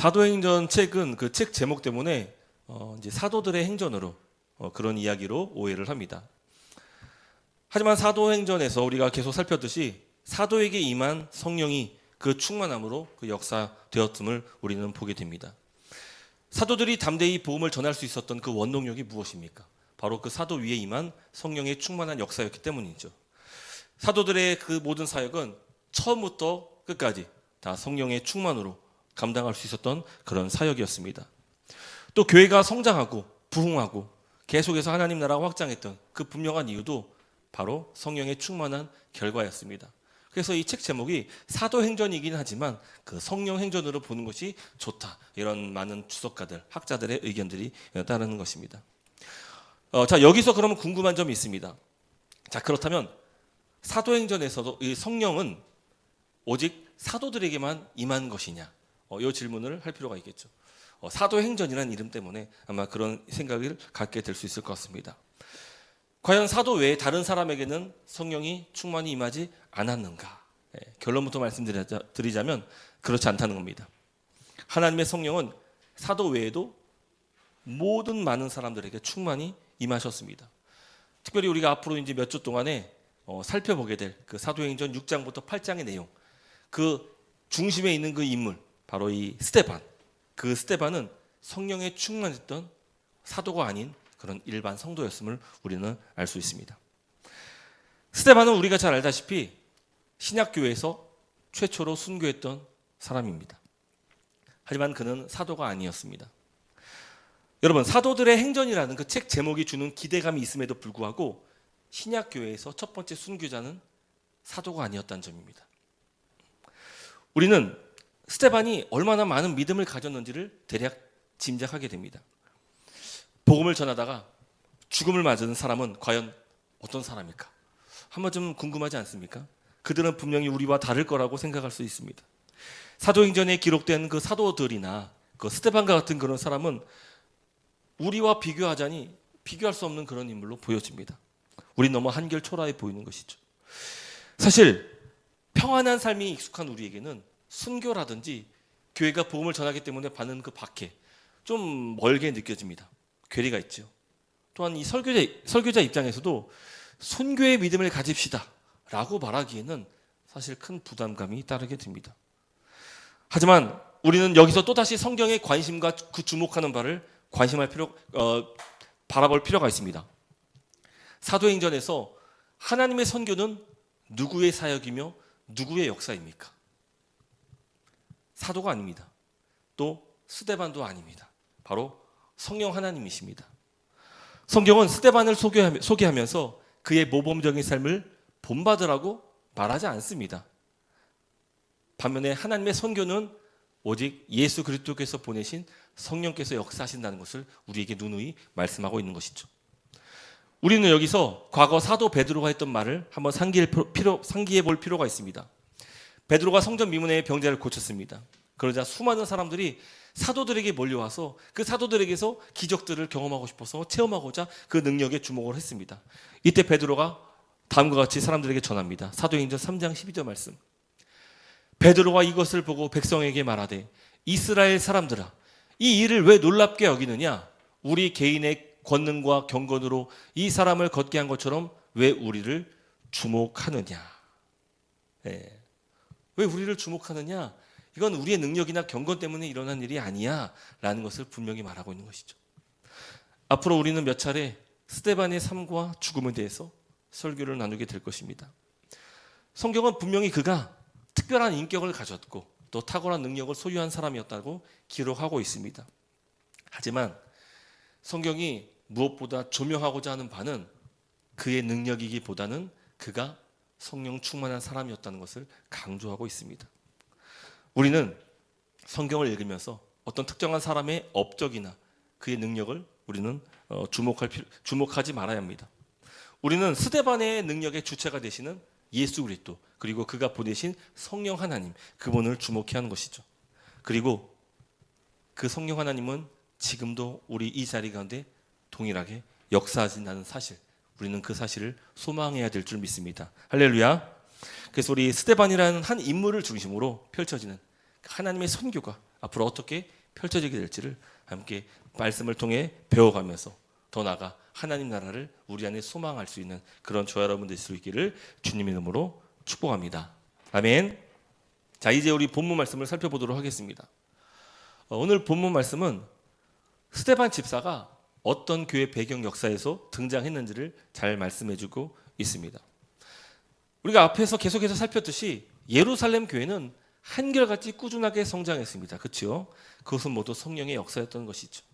사도행전 책은 그 책 제목 때문에 이제 사도들의 행전으로 그런 이야기로 오해를 합니다. 하지만 사도행전에서 우리가 계속 살폈듯이 사도에게 임한 성령이 그 충만함으로 그 역사되었음을 우리는 보게 됩니다. 사도들이 담대히 복음을 전할 수 있었던 그 원동력이 무엇입니까? 바로 그 사도 위에 임한 성령의 충만한 역사였기 때문이죠. 사도들의 그 모든 사역은 처음부터 끝까지 다 성령의 충만으로 감당할 수 있었던 그런 사역이었습니다. 또 교회가 성장하고 부흥하고 계속해서 하나님 나라가 확장했던 그 분명한 이유도 바로 성령의 충만한 결과였습니다. 그래서 이 책 제목이 사도행전이긴 하지만 그 성령 행전으로 보는 것이 좋다, 이런 많은 주석가들, 학자들의 의견들이 따르는 것입니다. 자, 여기서 그러면 궁금한 점이 있습니다. 자, 그렇다면 사도행전에서도 이 성령은 오직 사도들에게만 임한 것이냐, 이 질문을 할 필요가 있겠죠. 사도행전이라는 이름 때문에 아마 그런 생각을 갖게 될 수 있을 것 같습니다. 과연 사도 외에 다른 사람에게는 성령이 충만히 임하지 않았는가? 결론부터 말씀드리자면 그렇지 않다는 겁니다. 하나님의 성령은 사도 외에도 모든 많은 사람들에게 충만히 임하셨습니다. 특별히 우리가 앞으로 이제 몇 주 동안에 살펴보게 될 그 사도행전 6장부터 8장의 내용, 그 중심에 있는 그 인물, 바로 이 스데반. 그 스데반은 성령에 충만했던 사도가 아닌 그런 일반 성도였음을 우리는 알 수 있습니다. 스데반은 우리가 잘 알다시피 신약교회에서 최초로 순교했던 사람입니다. 하지만 그는 사도가 아니었습니다. 여러분, 사도들의 행전이라는 그 책 제목이 주는 기대감이 있음에도 불구하고 신약교회에서 첫 번째 순교자는 사도가 아니었다는 점입니다. 우리는 스데반이 얼마나 많은 믿음을 가졌는지를 대략 짐작하게 됩니다. 복음을 전하다가 죽음을 맞은 사람은 과연 어떤 사람일까? 한번 좀 궁금하지 않습니까? 그들은 분명히 우리와 다를 거라고 생각할 수 있습니다. 사도행전에 기록된 그 사도들이나 그 스데반과 같은 그런 사람은 우리와 비교하자니 비교할 수 없는 그런 인물로 보여집니다. 우린 너무 한결 초라해 보이는 것이죠. 사실 평안한 삶이 익숙한 우리에게는 순교라든지 교회가 복음을 전하기 때문에 받는 그 박해, 좀 멀게 느껴집니다. 괴리가 있죠. 또한 이 설교자 입장에서도 순교의 믿음을 가집시다 라고 말하기에는 사실 큰 부담감이 따르게 됩니다. 하지만 우리는 여기서 또다시 성경의 관심과 그 주목하는 바를 바라볼 필요가 있습니다. 사도행전에서 하나님의 선교는 누구의 사역이며 누구의 역사입니까? 사도가 아닙니다. 또 스데반도 아닙니다. 바로 성령 하나님이십니다. 성경은 스데반을 소개하면서 그의 모범적인 삶을 본받으라고 말하지 않습니다. 반면에 하나님의 선교는 오직 예수 그리스도께서 보내신 성령께서 역사하신다는 것을 우리에게 누누이 말씀하고 있는 것이죠. 우리는 여기서 과거 사도 베드로가 했던 말을 한번 상기해 볼 필요가 있습니다. 베드로가 성전 미문의 병자를 고쳤습니다. 그러자 수많은 사람들이 사도들에게 몰려와서 그 사도들에게서 기적들을 경험하고 싶어서 체험하고자 그 능력에 주목을 했습니다. 이때 베드로가 다음과 같이 사람들에게 전합니다. 사도행전 3장 12절 말씀. 베드로가 이것을 보고 백성에게 말하되 이스라엘 사람들아, 이 일을 왜 놀랍게 여기느냐? 우리 개인의 권능과 경건으로 이 사람을 걷게 한 것처럼 왜 우리를 주목하느냐? 왜 우리를 주목하느냐? 이건 우리의 능력이나 경건 때문에 일어난 일이 아니야 라는 것을 분명히 말하고 있는 것이죠. 앞으로 우리는 몇 차례 스데반의 삶과 죽음에 대해서 설교를 나누게 될 것입니다. 성경은 분명히 그가 특별한 인격을 가졌고 또 탁월한 능력을 소유한 사람이었다고 기록하고 있습니다. 하지만 성경이 무엇보다 조명하고자 하는 바는 그의 능력이기보다는 그가 성령 충만한 사람이었다는 것을 강조하고 있습니다. 우리는 성경을 읽으면서 어떤 특정한 사람의 업적이나 그의 능력을 우리는 주목하지 말아야 합니다. 우리는 스데반의 능력의 주체가 되시는 예수 그리스도, 그리고 그가 보내신 성령 하나님, 그분을 주목해야 하는 것이죠. 그리고 그 성령 하나님은 지금도 우리 이 자리 가운데 동일하게 역사하신다는 사실, 우리는 그 사실을 소망해야 될 줄 믿습니다. 할렐루야. 그래서 우리 스데반이라는 한 인물을 중심으로 펼쳐지는 하나님의 선교가 앞으로 어떻게 펼쳐지게 될지를 함께 말씀을 통해 배워가면서 더 나아가 하나님 나라를 우리 안에 소망할 수 있는 그런 저와 여러분 될 수 있기를 주님의 이름으로 축복합니다. 아멘. 자, 이제 우리 본문 말씀을 살펴보도록 하겠습니다. 오늘 본문 말씀은 스데반 집사가 어떤 교회 배경 역사에서 등장했는지를 잘 말씀해주고 있습니다. 우리가 앞에서 계속해서 살폈듯이 예루살렘 교회는 한결같이 꾸준하게 성장했습니다. 그렇죠? 그것은 모두 성령의 역사였던 것이죠.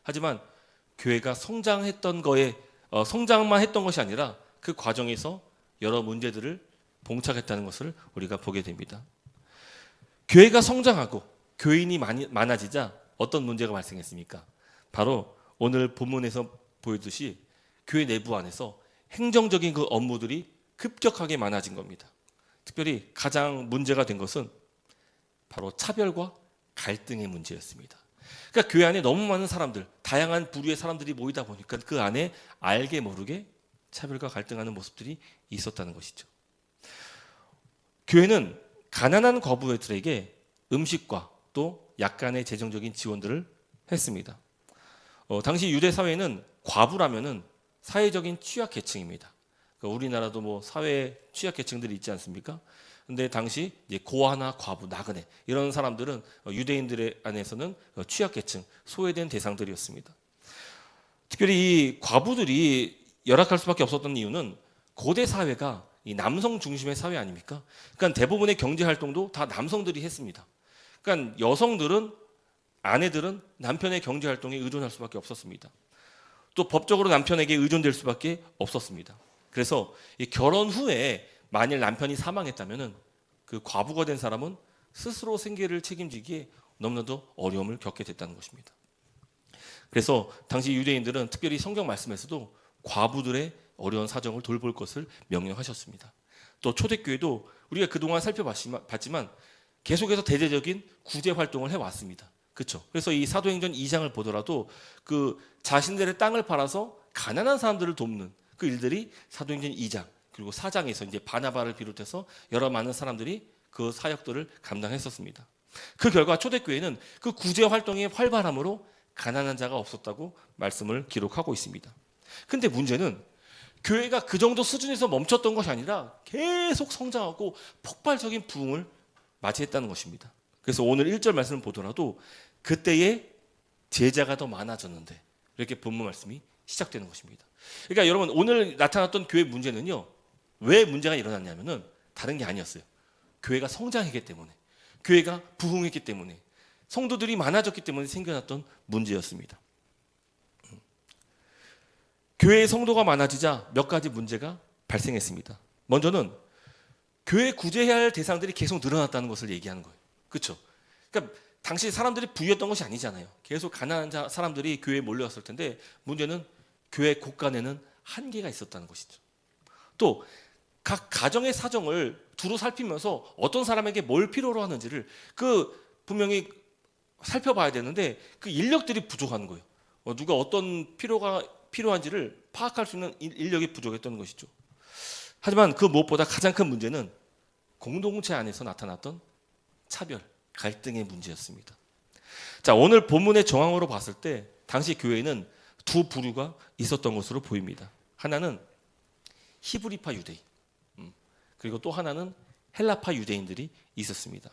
하지만 교회가 성장했던 거에 성장만 했던 것이 아니라 그 과정에서 여러 문제들을 봉착했다는 것을 우리가 보게 됩니다. 교회가 성장하고 교인이 많아지자 어떤 문제가 발생했습니까? 바로 오늘 본문에서 보여듯이 교회 내부 안에서 행정적인 그 업무들이 급격하게 많아진 겁니다. 특별히 가장 문제가 된 것은 바로 차별과 갈등의 문제였습니다. 그러니까 교회 안에 너무 많은 사람들, 다양한 부류의 사람들이 모이다 보니까 그 안에 알게 모르게 차별과 갈등하는 모습들이 있었다는 것이죠. 교회는 가난한 과부들에게 음식과 또 약간의 재정적인 지원들을 했습니다. 당시 유대 사회는 과부라면은 사회적인 취약계층입니다. 그러니까 우리나라도 뭐 사회 취약계층들이 있지 않습니까? 근데 당시 이제 고아나 과부, 나그네 이런 사람들은 유대인들의 안에서는 취약계층, 소외된 대상들이었습니다. 특별히 이 과부들이 열악할 수밖에 없었던 이유는 고대 사회가 이 남성 중심의 사회 아닙니까? 그러니까 대부분의 경제 활동도 다 남성들이 했습니다. 그러니까 여성들은 아내들은 남편의 경제 활동에 의존할 수밖에 없었습니다. 또 법적으로 남편에게 의존될 수밖에 없었습니다. 그래서 이 결혼 후에 만일 남편이 사망했다면은 그 과부가 된 사람은 스스로 생계를 책임지기에 너무나도 어려움을 겪게 됐다는 것입니다. 그래서 당시 유대인들은 특별히 성경 말씀에서도 과부들의 어려운 사정을 돌볼 것을 명령하셨습니다. 또 초대교회도 우리가 그동안 살펴봤지만 계속해서 대대적인 구제 활동을 해왔습니다. 그렇죠? 그래서 이 사도행전 2장을 보더라도 그 자신들의 땅을 팔아서 가난한 사람들을 돕는 그 일들이 사도행전 2장 그리고 4장에서 이제 바나바를 비롯해서 여러 많은 사람들이 그 사역들을 감당했었습니다. 그 결과 초대교회는 그 구제 활동의 활발함으로 가난한 자가 없었다고 말씀을 기록하고 있습니다. 근데 문제는 교회가 그 정도 수준에서 멈췄던 것이 아니라 계속 성장하고 폭발적인 부흥을 맞이했다는 것입니다. 그래서 오늘 1절 말씀을 보더라도 그때에 제자가 더 많아졌는데 이렇게 본문 말씀이 시작되는 것입니다. 그러니까 여러분 오늘 나타났던 교회 문제는요. 왜 문제가 일어났냐면은 다른 게 아니었어요. 교회가 성장했기 때문에 교회가 부흥했기 때문에 성도들이 많아졌기 때문에 생겨났던 문제였습니다. 교회의 성도가 많아지자 몇 가지 문제가 발생했습니다. 먼저는 교회 구제해야 할 대상들이 계속 늘어났다는 것을 얘기하는 거예요. 그렇죠? 그러니까 당시 사람들이 부유했던 것이 아니잖아요. 계속 가난한 사람들이 교회에 몰려왔을 텐데 문제는 교회 곳간에는 한계가 있었다는 것이죠. 또 각 가정의 사정을 두루 살피면서 어떤 사람에게 뭘 필요로 하는지를 분명히 살펴봐야 되는데 그 인력들이 부족한 거예요. 누가 어떤 필요가 필요한지를 파악할 수 있는 인력이 부족했던 것이죠. 하지만 그 무엇보다 가장 큰 문제는 공동체 안에서 나타났던 차별, 갈등의 문제였습니다. 자, 오늘 본문의 정황으로 봤을 때 당시 교회에는 두 부류가 있었던 것으로 보입니다. 하나는 히브리파 유대인, 그리고 또 하나는 헬라파 유대인들이 있었습니다.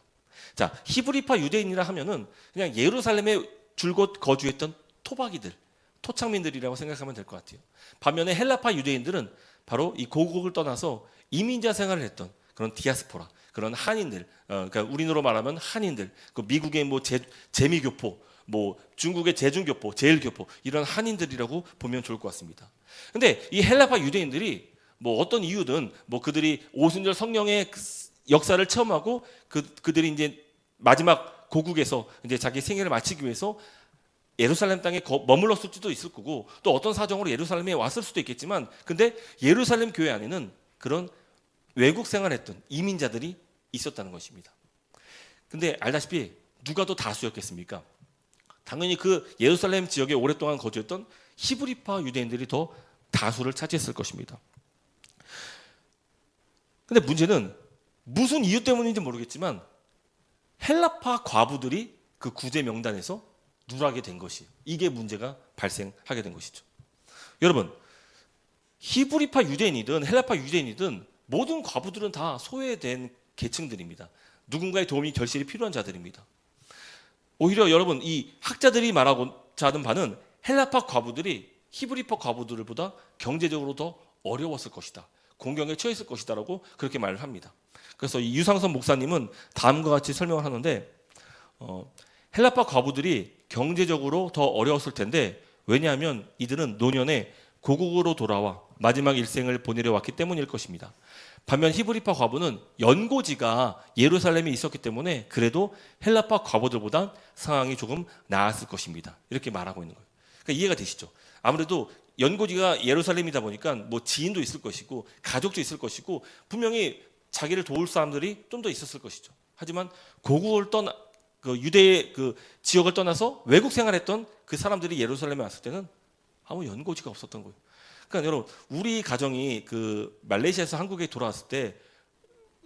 자, 히브리파 유대인이라 하면은 그냥 예루살렘에 줄곧 거주했던 토박이들, 토착민들이라고 생각하면 될 것 같아요. 반면에 헬라파 유대인들은 바로 이 고국을 떠나서 이민자 생활을 했던 그런 디아스포라, 그런 한인들, 그러니까 우리나라로 말하면 한인들, 그 미국의 뭐 재미교포, 뭐 중국의 제중교포, 제일교포 이런 한인들이라고 보면 좋을 것 같습니다. 근데 이 헬라파 유대인들이 뭐 어떤 이유든 뭐 그들이 오순절 성령의 역사를 체험하고 그들이 이제 마지막 고국에서 이제 자기 생애를 마치기 위해서 예루살렘 땅에 머물렀을 수도 있을 거고 또 어떤 사정으로 예루살렘에 왔을 수도 있겠지만 근데 예루살렘 교회 안에는 그런 외국 생활했던 이민자들이 있었다는 것입니다. 근데 알다시피 누가 더 다수였겠습니까? 당연히 그 예루살렘 지역에 오랫동안 거주했던 히브리파 유대인들이 더 다수를 차지했을 것입니다. 근데 문제는 무슨 이유 때문인지 모르겠지만 헬라파 과부들이 그 구제 명단에서 누락이 된 것이 이게 문제가 발생하게 된 것이죠. 여러분, 히브리파 유대인이든 헬라파 유대인이든 모든 과부들은 다 소외된 계층들입니다. 누군가의 도움이 결실이 필요한 자들입니다. 오히려 여러분, 이 학자들이 말하고자 하는 바는 헬라파 과부들이 히브리파 과부들보다 경제적으로 더 어려웠을 것이다, 공경에 처했을 것이다라고 그렇게 말을 합니다. 그래서 이 유상선 목사님은 다음과 같이 설명을 하는데, 헬라파 과부들이 경제적으로 더 어려웠을 텐데, 왜냐하면 이들은 노년에 고국으로 돌아와 마지막 일생을 보내려 왔기 때문일 것입니다. 반면 히브리파 과부는 연고지가 예루살렘에 있었기 때문에 그래도 헬라파 과부들보다 상황이 조금 나았을 것입니다. 이렇게 말하고 있는 거예요. 그러니까 이해가 되시죠? 아무래도 연고지가 예루살렘이다 보니까 뭐 지인도 있을 것이고 가족도 있을 것이고 분명히 자기를 도울 사람들이 좀 더 있었을 것이죠. 하지만 고국을 그 유대의 그 지역을 떠나서 외국 생활했던 그 사람들이 예루살렘에 왔을 때는 아무 연고지가 없었던 거예요. 그러니까 여러분, 우리 가정이 그 말레이시아에서 한국에 돌아왔을 때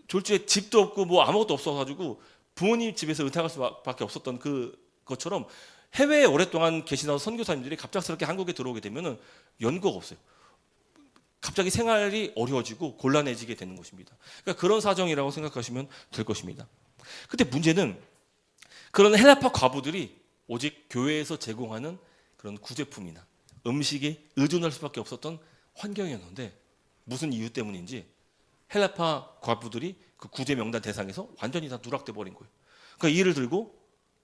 졸지에 집도 없고 뭐 아무것도 없어가지고 부모님 집에서 은퇴할 수밖에 없었던 그것처럼 해외에 오랫동안 계시던 선교사님들이 갑작스럽게 한국에 들어오게 되면은 연고가 없어요. 갑자기 생활이 어려워지고 곤란해지게 되는 것입니다. 그러니까 그런 사정이라고 생각하시면 될 것입니다. 근데 문제는 그런 헬라파 과부들이 오직 교회에서 제공하는 그런 구제품이나 음식에 의존할 수밖에 없었던 환경이었는데, 무슨 이유 때문인지 헬라파 과부들이 그 구제 명단 대상에서 완전히 다 누락돼 버린 거예요. 그러니까 이를 들고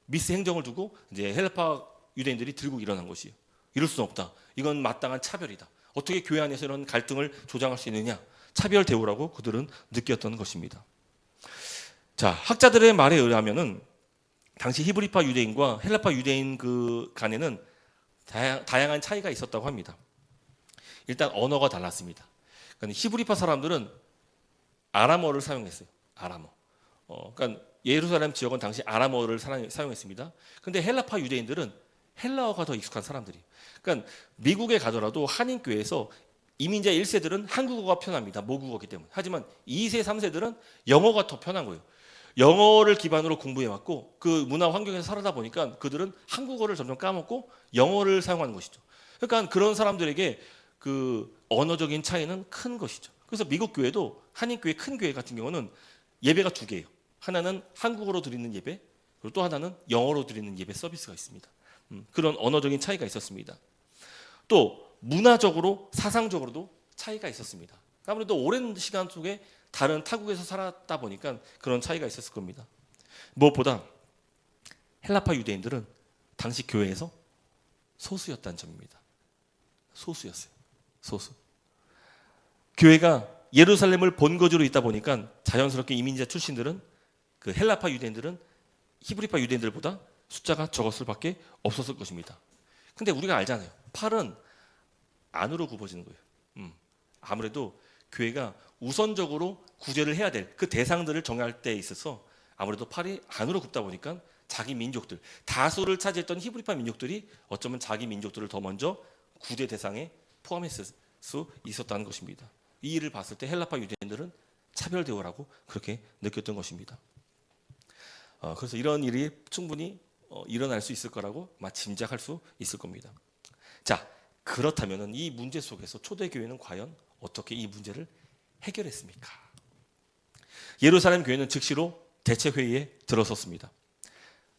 미스 행정을 두고 이제 헬라파 유대인들이 들고 일어난 것이에요. 이럴 수는 없다. 이건 마땅한 차별이다. 어떻게 교회 안에서 이런 갈등을 조장할 수 있느냐? 차별 대우라고 그들은 느꼈던 것입니다. 자, 학자들의 말에 의하면은 당시 히브리파 유대인과 헬라파 유대인 그 간에는 다양한 차이가 있었다고 합니다. 일단 언어가 달랐습니다. 그러니까 히브리파 사람들은 아람어를 사용했어요. 아람어. 그러니까 예루살렘 지역은 당시 아람어를 사용했습니다. 근데 헬라파 유대인들은 헬라어가 더 익숙한 사람들이. 그러니까 미국에 가더라도 한인교회에서 이민자 1세들은 한국어가 편합니다. 모국어이기 때문에. 하지만 2세, 3세들은 영어가 더 편한 거예요. 영어를 기반으로 공부해왔고 그 문화 환경에서 살아다 보니까 그들은 한국어를 점점 까먹고 영어를 사용하는 것이죠. 그러니까 그런 사람들에게 그 언어적인 차이는 큰 것이죠. 그래서 미국 교회도 한인교회 큰 교회 같은 경우는 예배가 두 개예요. 하나는 한국어로 드리는 예배, 그리고 또 하나는 영어로 드리는 예배 서비스가 있습니다. 그런 언어적인 차이가 있었습니다. 또 문화적으로, 사상적으로도 차이가 있었습니다. 아무래도 오랜 시간 속에 다른 타국에서 살았다 보니까 그런 차이가 있었을 겁니다. 무엇보다 헬라파 유대인들은 당시 교회에서 소수였다는 점입니다. 소수였어요. 소수. 교회가 예루살렘을 본거지로 있다 보니까 자연스럽게 이민자 출신들은 그 헬라파 유대인들은 히브리파 유대인들보다 숫자가 적었을 밖에 없었을 것입니다. 근데 우리가 알잖아요. 팔은 안으로 굽어지는 거예요. 아무래도 교회가 우선적으로 구제를 해야 될 그 대상들을 정할 때 있어서 아무래도 팔이 안으로 굽다 보니까 자기 민족들, 다수를 차지했던 히브리파 민족들이 어쩌면 자기 민족들을 더 먼저 구제 대상에 포함했을 수 있었다는 것입니다. 이 일을 봤을 때 헬라파 유대인들은 차별 대우라고 그렇게 느꼈던 것입니다. 그래서 이런 일이 충분히 일어날 수 있을 거라고 짐작할 수 있을 겁니다. 자, 그렇다면 이 문제 속에서 초대교회는 과연 어떻게 이 문제를 해결했습니까? 예루살렘 교회는 즉시로 대책회의에 들어섰습니다.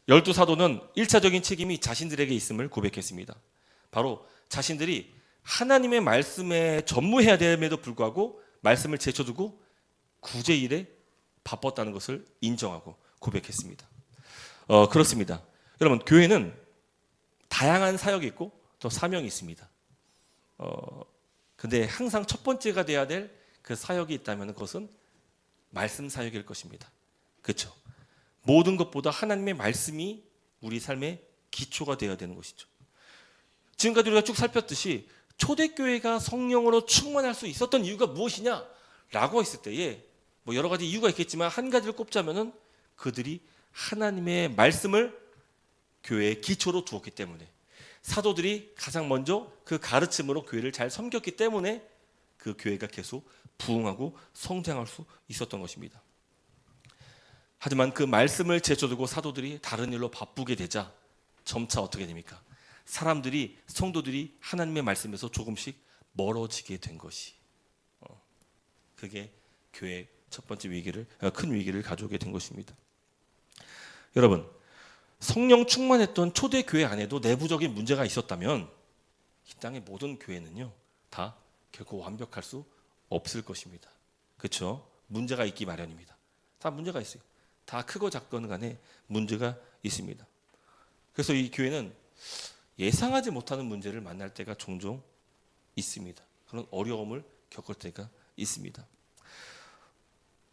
12사도는 1차적인 책임이 자신들에게 있음을 고백했습니다. 바로 자신들이 하나님의 말씀에 전무해야 됨에도 불구하고 말씀을 제쳐두고 구제 일에 바빴다는 것을 인정하고 고백했습니다. 그렇습니다. 여러분, 교회는 다양한 사역이 있고 또 사명이 있습니다. 근데 항상 첫 번째가 돼야 될 그 사역이 있다면 그것은 말씀 사역일 것입니다. 그렇죠? 모든 것보다 하나님의 말씀이 우리 삶의 기초가 되어야 되는 것이죠. 지금까지 우리가 쭉 살폈듯이 초대교회가 성령으로 충만할 수 있었던 이유가 무엇이냐라고 했을 때에 뭐 여러 가지 이유가 있겠지만 한 가지를 꼽자면은 그들이 하나님의 말씀을 교회의 기초로 두었기 때문에, 사도들이 가장 먼저 그 가르침으로 교회를 잘 섬겼기 때문에 그 교회가 계속 부흥하고 성장할 수 있었던 것입니다. 하지만 그 말씀을 제쳐두고 사도들이 다른 일로 바쁘게 되자 점차 어떻게 됩니까? 사람들이, 성도들이 하나님의 말씀에서 조금씩 멀어지게 된 것이, 그게 교회의 첫 번째 큰 위기를 가져오게 된 것입니다. 여러분, 성령 충만했던 초대 교회 안에도 내부적인 문제가 있었다면 이 땅의 모든 교회는요 다 결코 완벽할 수 없을 것입니다. 그렇죠? 문제가 있기 마련입니다. 다 문제가 있어요. 다 크고 작건 간에 문제가 있습니다. 그래서 이 교회는 예상하지 못하는 문제를 만날 때가 종종 있습니다. 그런 어려움을 겪을 때가 있습니다.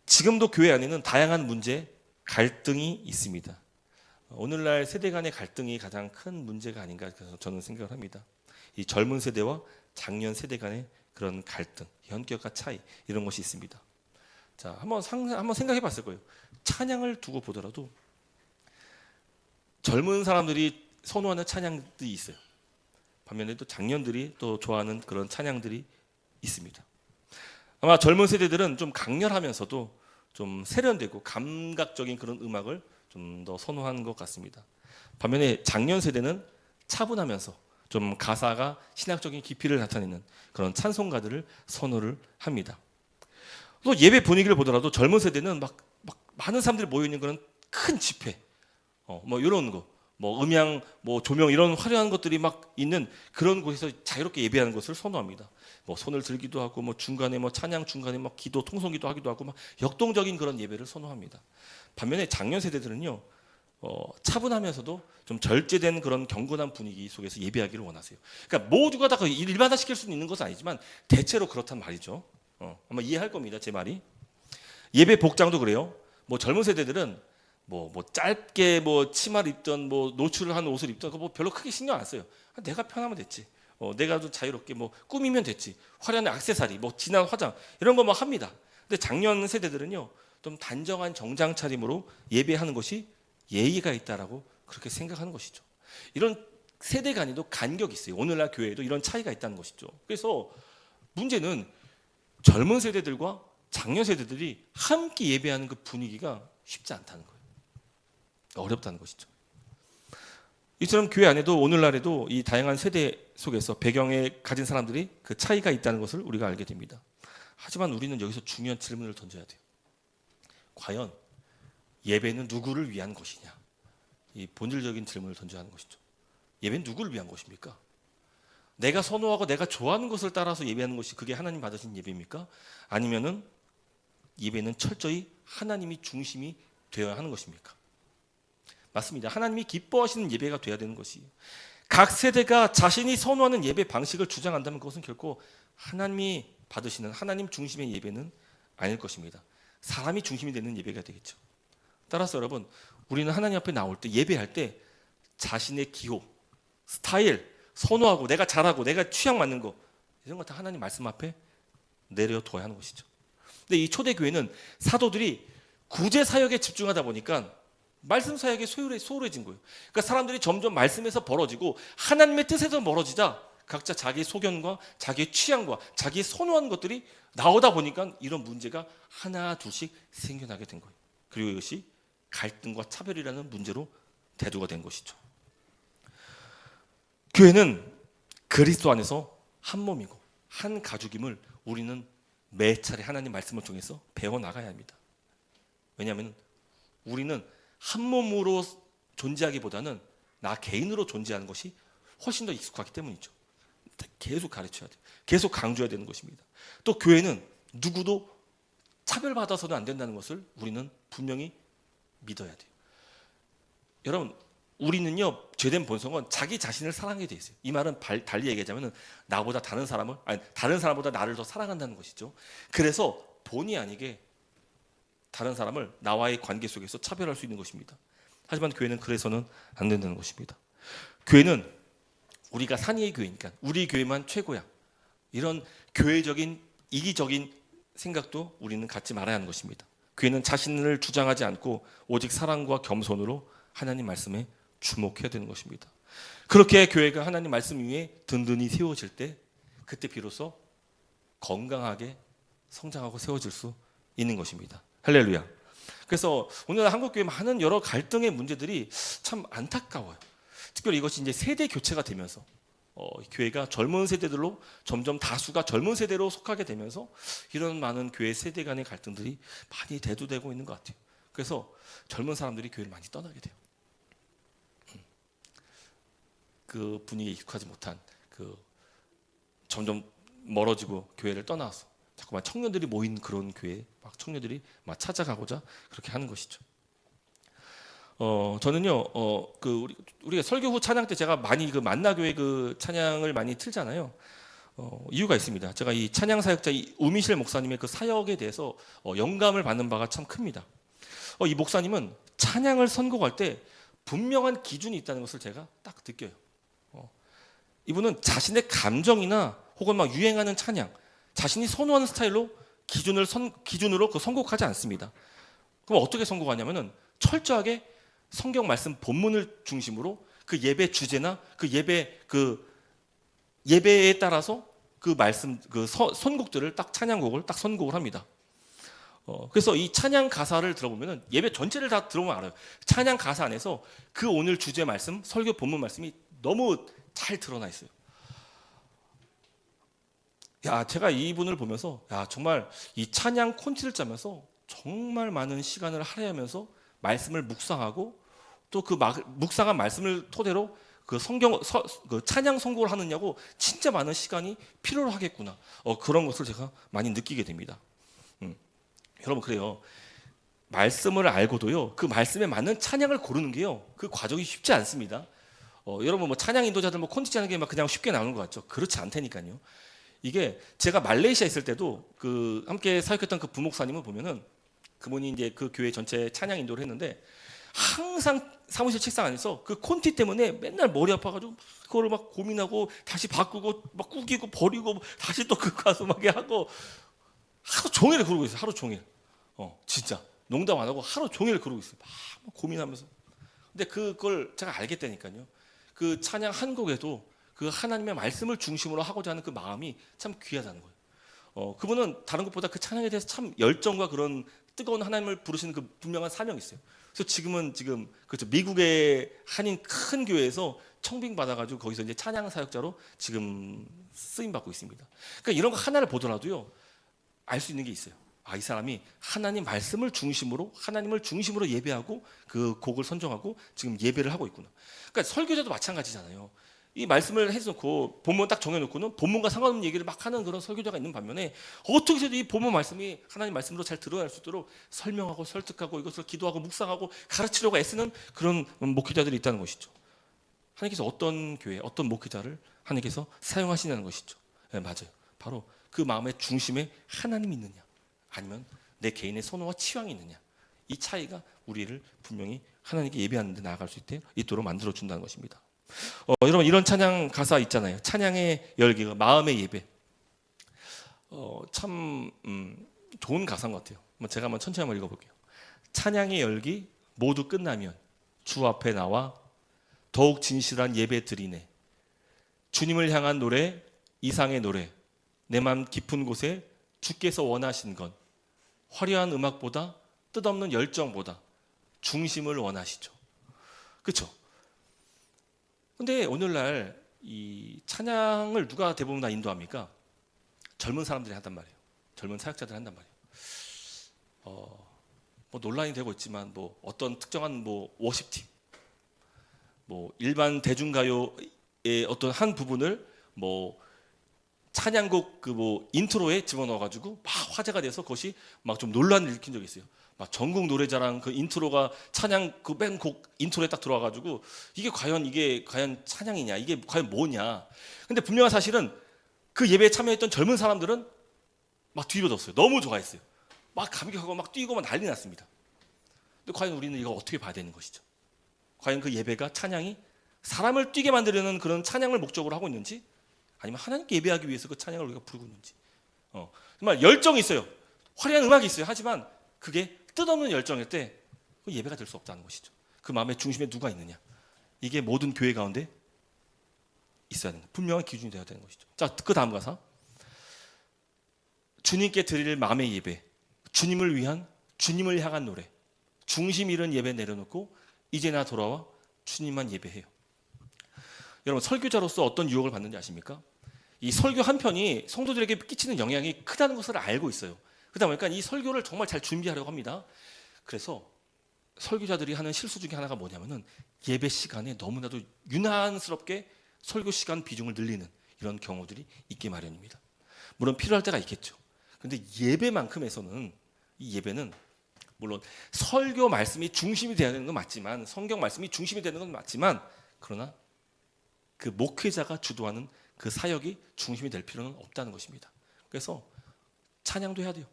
지금도 교회 안에는 다양한 문제, 갈등이 있습니다. 오늘날 세대 간의 갈등이 가장 큰 문제가 아닌가 저는 생각을 합니다. 이 젊은 세대와 장년 세대 간의 그런 갈등, 현격과 차이, 이런 것이 있습니다. 자, 한번 생각해 봤을 거예요. 찬양을 두고 보더라도 젊은 사람들이 선호하는 찬양들이 있어요. 반면에 또 장년들이 또 좋아하는 그런 찬양들이 있습니다. 아마 젊은 세대들은 좀 강렬하면서도 좀 세련되고 감각적인 그런 음악을 좀 더 선호하는 것 같습니다. 반면에 장년 세대는 차분하면서 좀 가사가 신학적인 깊이를 나타내는 그런 찬송가들을 선호를 합니다. 또 예배 분위기를 보더라도 젊은 세대는 막 많은 사람들이 모여 있는 그런 큰 집회, 뭐 이런 거, 뭐 음향, 뭐 조명 이런 화려한 것들이 막 있는 그런 곳에서 자유롭게 예배하는 것을 선호합니다. 뭐 손을 들기도 하고, 뭐 중간에 뭐 찬양 중간에 막 기도 통성기도 하기도 하고, 막 역동적인 그런 예배를 선호합니다. 반면에 장년 세대들은요, 차분하면서도 좀 절제된 그런 경건한 분위기 속에서 예배하기를 원하세요. 그러니까 모두가 다 일반화시킬 수는 있는 것은 아니지만 대체로 그렇단 말이죠. 아마 이해할 겁니다, 제 말이. 예배 복장도 그래요. 뭐 젊은 세대들은 뭐 짧게 뭐 치마를 입던 뭐 노출을 한 옷을 입던 뭐 별로 크게 신경 안 써요. 내가 편하면 됐지. 내가 좀 자유롭게 뭐 꾸미면 됐지. 화려한 액세서리, 뭐 진한 화장 이런 거 뭐 합니다. 근데 장년 세대들은요, 좀 단정한 정장 차림으로 예배하는 것이 예의가 있다라고 그렇게 생각하는 것이죠. 이런 세대 간에도 간격이 있어요. 오늘날 교회에도 이런 차이가 있다는 것이죠. 그래서 문제는 젊은 세대들과 장년 세대들이 함께 예배하는 그 분위기가 쉽지 않다는 거예요. 어렵다는 것이죠. 이처럼 교회 안에도 오늘날에도 이 다양한 세대 속에서 배경에 가진 사람들이 그 차이가 있다는 것을 우리가 알게 됩니다. 하지만 우리는 여기서 중요한 질문을 던져야 돼요. 과연 예배는 누구를 위한 것이냐? 이 본질적인 질문을 던져야 하는 것이죠. 예배는 누구를 위한 것입니까? 내가 선호하고 내가 좋아하는 것을 따라서 예배하는 것이 그게 하나님 받으신 예배입니까? 아니면은 예배는 철저히 하나님이 중심이 되어야 하는 것입니까? 맞습니다. 하나님이 기뻐하시는 예배가 되어야 되는 것이에요. 각 세대가 자신이 선호하는 예배 방식을 주장한다면 그것은 결코 하나님이 받으시는 하나님 중심의 예배는 아닐 것입니다. 사람이 중심이 되는 예배가 되겠죠. 따라서 여러분, 우리는 하나님 앞에 나올 때, 예배할 때 자신의 기호, 스타일, 선호하고 내가 잘하고 내가 취향 맞는 거 이런 거 다 하나님 말씀 앞에 내려둬야 하는 것이죠. 근데 이 초대교회는 사도들이 구제 사역에 집중하다 보니까 말씀 사역에 소홀해진 거예요. 그러니까 사람들이 점점 말씀에서 벌어지고 하나님의 뜻에서 멀어지자 각자 자기 소견과 자기의 취향과 자기의 선호하는 것들이 나오다 보니까 이런 문제가 하나 둘씩 생겨나게 된 거예요. 그리고 이것이 갈등과 차별이라는 문제로 대두가 된 것이죠. 교회는 그리스도 안에서 한 몸이고 한 가족임을 우리는 매 차례 하나님 말씀을 통해서 배워나가야 합니다. 왜냐하면 우리는 한 몸으로 존재하기보다는 나 개인으로 존재하는 것이 훨씬 더 익숙하기 때문이죠. 계속 가르쳐야 돼요. 계속 강조해야 되는 것입니다. 또 교회는 누구도 차별받아서는 안 된다는 것을 우리는 분명히 믿어야 돼요. 여러분, 우리는요, 죄된 본성은 자기 자신을 사랑하게 돼 있어요. 이 말은 달리 얘기하자면 나보다 다른 사람보다 나를 더 사랑한다는 것이죠. 그래서 본의 아니게 다른 사람을 나와의 관계 속에서 차별할 수 있는 것입니다. 하지만 교회는 그래서는 안 된다는 것입니다. 교회는 우리가 산이의 교회니까 우리 교회만 최고야. 이런 교회적인 이기적인 생각도 우리는 갖지 말아야 하는 것입니다. 교회는 자신을 주장하지 않고 오직 사랑과 겸손으로 하나님 말씀에 주목해야 되는 것입니다. 그렇게 교회가 하나님 말씀 위에 든든히 세워질 때 그때 비로소 건강하게 성장하고 세워질 수 있는 것입니다. 할렐루야. 그래서 오늘 한국 교회 많은 여러 갈등의 문제들이 참 안타까워요. 특별히 이것이 이제 세대 교체가 되면서 교회가 젊은 세대들로 점점 다수가 젊은 세대로 속하게 되면서 이런 많은 교회 세대 간의 갈등들이 많이 대두되고 있는 것 같아요. 그래서 젊은 사람들이 교회를 많이 떠나게 돼요. 그 분위기에 익숙하지 못한 그 점점 멀어지고 교회를 떠나서 자꾸만 청년들이 모인 그런 교회 막 청년들이 막 찾아가고자 그렇게 하는 것이죠. 저는요, 우리가 설교 후 찬양 때 제가 많이 그 만나교회 그 찬양을 많이 틀잖아요. 이유가 있습니다. 제가 이 찬양 사역자 이 우미실 목사님의 그 사역에 대해서 영감을 받는 바가 참 큽니다. 이 목사님은 찬양을 선곡할 때 분명한 기준이 있다는 것을 제가 딱 느껴요. 이분은 자신의 감정이나 혹은 막 유행하는 찬양, 자신이 선호하는 스타일로 기준으로 그 선곡하지 않습니다. 그럼 어떻게 선곡하냐면은 철저하게 성경 말씀 본문을 중심으로 그 예배 주제나 그 예배에 따라서 그 말씀 그 선곡들을 딱 찬양곡을 딱 선곡을 합니다. 그래서 이 찬양 가사를 들어보면은 예배 전체를 다 들어보면 알아요. 찬양 가사 안에서 그 오늘 주제 말씀, 설교 본문 말씀이 너무 잘 드러나 있어요. 야, 제가 이분을 보면서 야, 정말 이 찬양 콘티를 짜면서 정말 많은 시간을 할애하면서 말씀을 묵상하고 또 그 묵상한 말씀을 토대로 그 그 찬양 선곡을 하느냐고 진짜 많은 시간이 필요로 하겠구나. 그런 것을 제가 많이 느끼게 됩니다. 여러분 그래요. 말씀을 알고도요. 그 말씀에 맞는 찬양을 고르는 게요. 그 과정이 쉽지 않습니다. 여러분 뭐 찬양 인도자들 뭐 콘티 짜는 게 막 그냥 쉽게 나오는 것 같죠. 그렇지 않다니까요. 이게 제가 말레이시아 있을 때도 그 함께 사역했던 그 부목사님을 보면은 그분이 이제 그 교회 전체 찬양 인도를 했는데 항상 사무실 책상 안에서 그 콘티 때문에 맨날 머리 아파가지고 막 그거를 막 고민하고 다시 바꾸고 막 꾸기고 버리고 다시 또 그 가서 막 하고 하루 종일 그러고 있어요. 하루 종일. 진짜 농담 안 하고 하루 종일 그러고 있어요. 막 고민하면서. 근데 그걸 제가 알겠다니까요. 그 찬양 한 곡에도 그 하나님의 말씀을 중심으로 하고자 하는 그 마음이 참 귀하다는 거예요. 그분은 다른 것보다 그 찬양에 대해서 참 열정과 그런 뜨거운 하나님을 부르시는 그 분명한 사명이 있어요. 그래서 지금 그렇죠. 미국의 한인 큰 교회에서 청빙 받아가지고 거기서 이제 찬양 사역자로 지금 쓰임 받고 있습니다. 그러니까 이런 거 하나를 보더라도요 알 수 있는 게 있어요. 이 사람이 하나님 말씀을 중심으로 하나님을 중심으로 예배하고 그 곡을 선정하고 지금 예배를 하고 있구나. 그러니까 설교자도 마찬가지잖아요. 이 말씀을 해놓고 본문 딱 정해놓고는 본문과 상관없는 얘기를 막 하는 그런 설교자가 있는 반면에 어떻게 해서도 이 본문 말씀이 하나님 말씀으로 잘 드러날 수 있도록 설명하고 설득하고 이것을 기도하고 묵상하고 가르치려고 애쓰는 그런 목회자들이 있다는 것이죠. 하나님께서 어떤 교회, 어떤 목회자를 하나님께서 사용하시냐는 것이죠. 네, 맞아요. 바로 그 마음의 중심에 하나님이 있느냐 아니면 내 개인의 선호와 취향이 있느냐 이 차이가 우리를 분명히 하나님께 예배하는 데 나아갈 수 있도록 만들어준다는 것입니다. 여러분 이런 찬양 가사 있잖아요. 찬양의 열기, 마음의 예배. 참 좋은 가사인 것 같아요. 제가 한번 천천히 한번 읽어볼게요. 찬양의 열기 모두 끝나면 주 앞에 나와 더욱 진실한 예배 드리네. 주님을 향한 노래, 이상의 노래. 내 맘 깊은 곳에 주께서 원하신 건 화려한 음악보다 뜻없는 열정보다 중심을 원하시죠. 그렇죠? 근데 오늘날 이 찬양을 누가 대부분 다 인도합니까? 젊은 사람들이 한단 말이에요. 젊은 사역자들이 한단 말이에요. 뭐 논란이 되고 있지만 뭐 어떤 특정한 뭐 워십팀, 뭐 일반 대중가요의 어떤 한 부분을 뭐 찬양곡 그 뭐 인트로에 집어넣어가지고 막 화제가 돼서 그것이 막 좀 논란을 일으킨 적이 있어요. 막 전국 노래자랑 그 인트로가 찬양 그 맨 곡 인트로에 딱 들어와가지고 이게 과연 찬양이냐 이게 과연 뭐냐. 근데 분명한 사실은 그 예배에 참여했던 젊은 사람들은 막 뒤집어졌어요. 너무 좋아했어요. 막 감격하고 막 뛰고 막 난리 났습니다. 근데 과연 우리는 이거 어떻게 봐야 되는 것이죠? 과연 그 예배가 찬양이 사람을 뛰게 만들려는 그런 찬양을 목적으로 하고 있는지 아니면 하나님께 예배하기 위해서 그 찬양을 우리가 부르고 있는지. 정말 열정이 있어요. 화려한 음악이 있어요. 하지만 그게 뜻없는 열정일 때 그 예배가 될 수 없다는 것이죠. 그 마음의 중심에 누가 있느냐. 이게 모든 교회 가운데 있어야 되는 분명한 기준이 되어야 되는 것이죠. 자, 그 다음 가사. 주님께 드릴 마음의 예배, 주님을 향한 노래. 중심 잃은 예배 내려놓고 이제 나 돌아와 주님만 예배해요. 여러분, 설교자로서 어떤 유혹을 받는지 아십니까? 이 설교 한 편이 성도들에게 끼치는 영향이 크다는 것을 알고 있어요. 그러다 보니까 이 설교를 정말 잘 준비하려고 합니다. 그래서 설교자들이 하는 실수 중에 하나가 뭐냐면은 예배 시간에 너무나도 유난스럽게 설교 시간 비중을 늘리는 이런 경우들이 있기 마련입니다. 물론 필요할 때가 있겠죠. 근데 예배만큼에서는, 이 예배는 물론 설교 말씀이 중심이 되어야 되는 건 맞지만, 성경 말씀이 중심이 되는 건 맞지만, 그러나 그 목회자가 주도하는 그 사역이 중심이 될 필요는 없다는 것입니다. 그래서 찬양도 해야 돼요.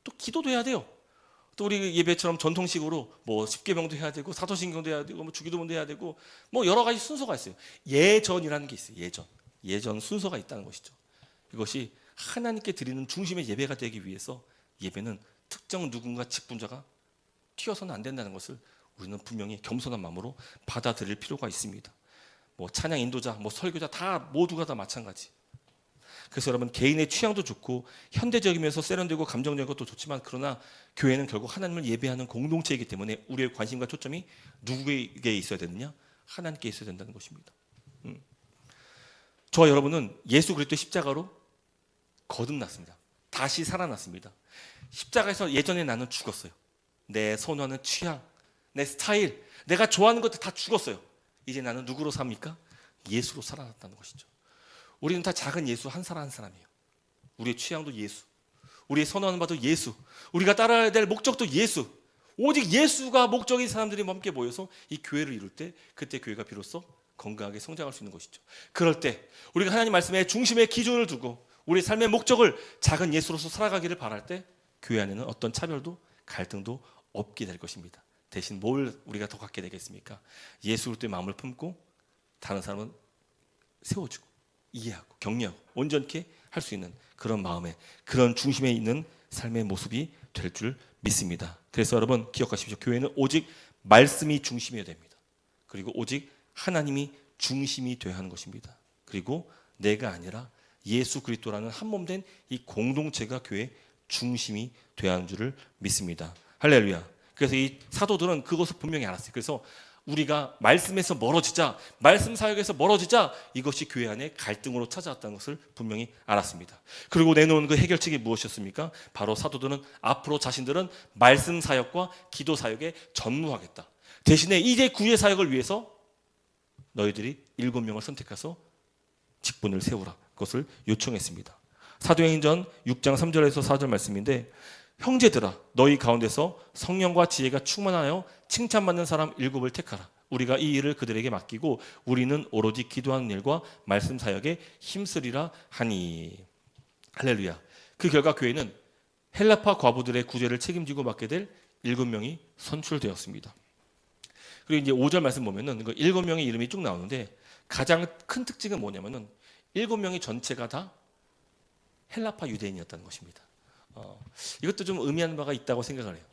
또 기도도 해야 돼요. 또 우리 예배처럼 전통식으로 뭐 십계명도 해야 되고 사도신경도 해야 되고 뭐 주기도문도 해야 되고 뭐 여러 가지 순서가 있어요. 예전이라는 게 있어요. 예전 순서가 있다는 것이죠. 이것이 하나님께 드리는 중심의 예배가 되기 위해서 예배는 특정 누군가 직분자가 튀어서는 안 된다는 것을 우리는 분명히 겸손한 마음으로 받아들일 필요가 있습니다. 뭐 찬양 인도자, 뭐 설교자 다 모두가 다 마찬가지. 그래서 여러분, 개인의 취향도 좋고 현대적이면서 세련되고 감정적인 것도 좋지만, 그러나 교회는 결국 하나님을 예배하는 공동체이기 때문에 우리의 관심과 초점이 누구에게 있어야 되느냐? 하나님께 있어야 된다는 것입니다. 저와 여러분은 예수 그리스도의 십자가로 거듭났습니다. 다시 살아났습니다. 십자가에서 예전에 나는 죽었어요. 내 선호하는 취향, 내 스타일, 내가 좋아하는 것들 다 죽었어요. 이제 나는 누구로 삽니까? 예수로 살아났다는 것이죠. 우리는 다 작은 예수 한 사람 한 사람이에요. 우리의 취향도 예수, 우리의 선호하는 바도 예수, 우리가 따라야 될 목적도 예수. 오직 예수가 목적인 사람들이 함께 모여서 이 교회를 이룰 때, 그때 교회가 비로소 건강하게 성장할 수 있는 것이죠. 그럴 때 우리가 하나님 말씀의 중심에 기준을 두고 우리 삶의 목적을 작은 예수로서 살아가기를 바랄 때, 교회 안에는 어떤 차별도 갈등도 없게 될 것입니다. 대신 뭘 우리가 더 갖게 되겠습니까? 예수 그리스도의 마음을 품고 다른 사람은 세워주고 이해하고 격려하고 온전케 할 수 있는 그런 마음에, 그런 중심에 있는 삶의 모습이 될 줄 믿습니다. 그래서 여러분 기억하십시오. 교회는 오직 말씀이 중심이어야 됩니다. 그리고 오직 하나님이 중심이 되어야 하는 것입니다. 그리고 내가 아니라 예수 그리스도라는 한 몸 된 이 공동체가 교회의 중심이 되어야 하는 줄을 믿습니다. 할렐루야. 그래서 이 사도들은 그것을 분명히 알았어요. 그래서 우리가 말씀에서 멀어지자, 말씀 사역에서 멀어지자, 이것이 교회 안에 갈등으로 찾아왔다는 것을 분명히 알았습니다. 그리고 내놓은 그 해결책이 무엇이었습니까? 바로 사도들은 앞으로 자신들은 말씀 사역과 기도 사역에 전무하겠다. 대신에 이제 구의 사역을 위해서 너희들이 7명을 선택해서 직분을 세우라, 그것을 요청했습니다. 사도행전 6장 3절에서 4절 말씀인데, 형제들아 너희 가운데서 성령과 지혜가 충만하여 칭찬받는 사람 7을 택하라. 우리가 이 일을 그들에게 맡기고 우리는 오로지 기도하는 일과 말씀 사역에 힘쓰리라 하니. 할렐루야. 그 결과 교회는 헬라파 과부들의 구제를 책임지고 맡게 될 7명이 선출되었습니다. 그리고 이제 5절 말씀 보면은 그 7명의 이름이 쭉 나오는데, 가장 큰 특징은 뭐냐면은 7명이 전체가 다 헬라파 유대인이었다는 것입니다. 이것도 좀 의미하는 바가 있다고 생각을 해요.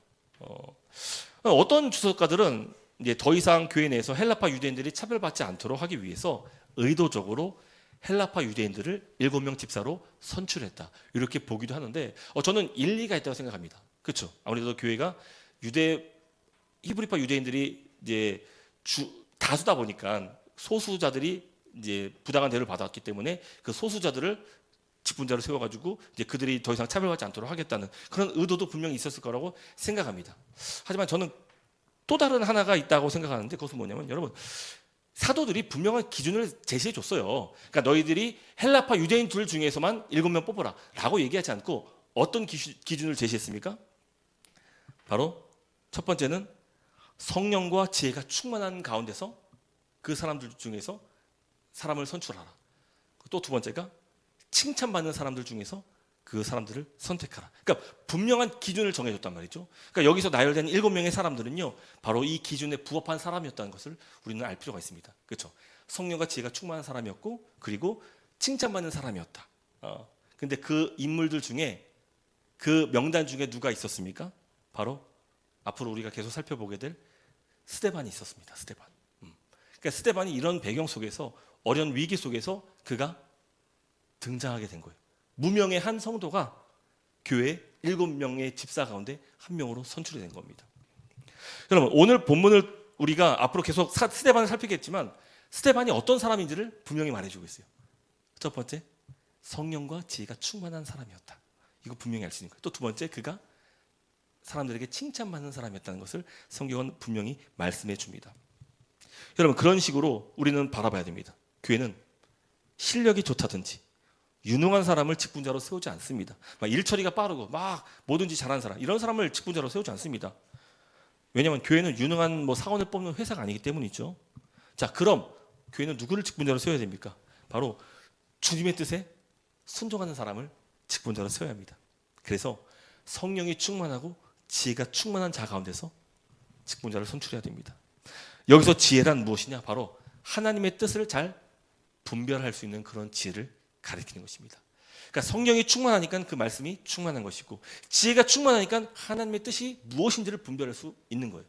어떤 주석가들은 이제 더 이상 교회 내에서 헬라파 유대인들이 차별받지 않도록 하기 위해서 의도적으로 헬라파 유대인들을 7명 집사로 선출했다, 이렇게 보기도 하는데, 저는 일리가 있다고 생각합니다. 그렇죠? 아무래도 교회가 히브리파 유대인들이 이제 다수다 보니까 소수자들이 이제 부당한 대우를 받았기 때문에 그 소수자들을 직분자로 세워가지고 이제 그들이 더 이상 차별받지 않도록 하겠다는 그런 의도도 분명히 있었을 거라고 생각합니다. 하지만 저는 또 다른 하나가 있다고 생각하는데, 그것은 뭐냐면, 여러분, 사도들이 분명한 기준을 제시해 줬어요. 그러니까 너희들이 헬라파 유대인들 중에서만 7명 뽑아라 라고 얘기하지 않고 어떤 기준을 제시했습니까? 바로 첫 번째는 성령과 지혜가 충만한 가운데서 그 사람들 중에서 사람을 선출하라. 또 두 번째가 칭찬받는 사람들 중에서 그 사람들을 선택하라. 그러니까 분명한 기준을 정해줬단 말이죠. 그러니까 여기서 나열된 7명의 사람들은요, 바로 이 기준에 부합한 사람이었다는 것을 우리는 알 필요가 있습니다. 그렇죠? 성령과 지혜가 충만한 사람이었고, 그리고 칭찬받는 사람이었다. 근데 그 인물들 중에, 그 명단 중에 누가 있었습니까? 바로 앞으로 우리가 계속 살펴보게 될 스데반이 있었습니다. 스데반. 그러니까 스데반이 이런 배경 속에서, 어려운 위기 속에서 그가 등장하게 된 거예요. 무명의 한 성도가 교회 7명의 집사 가운데 한 명으로 선출이 된 겁니다. 여러분 오늘 본문을 우리가 앞으로 계속 스데반을 살피겠지만 스데반이 어떤 사람인지를 분명히 말해주고 있어요. 첫 번째, 성령과 지혜가 충만한 사람이었다. 이거 분명히 알 수 있는 거예요. 또 두 번째, 그가 사람들에게 칭찬받는 사람이었다는 것을 성경은 분명히 말씀해 줍니다. 여러분 그런 식으로 우리는 바라봐야 됩니다. 교회는 실력이 좋다든지 유능한 사람을 직분자로 세우지 않습니다. 막 일처리가 빠르고 막 뭐든지 잘하는 사람, 이런 사람을 직분자로 세우지 않습니다. 왜냐하면 교회는 유능한 사원을 뽑는 회사가 아니기 때문이죠. 자, 그럼 교회는 누구를 직분자로 세워야 됩니까? 바로 주님의 뜻에 순종하는 사람을 직분자로 세워야 합니다. 그래서 성령이 충만하고 지혜가 충만한 자 가운데서 직분자를 선출해야 됩니다. 여기서 지혜란 무엇이냐? 바로 하나님의 뜻을 잘 분별할 수 있는 그런 지혜를 가리키는 것입니다. 그러니까 성령이 충만하니까 그 말씀이 충만한 것이고, 지혜가 충만하니까 하나님의 뜻이 무엇인지를 분별할 수 있는 거예요.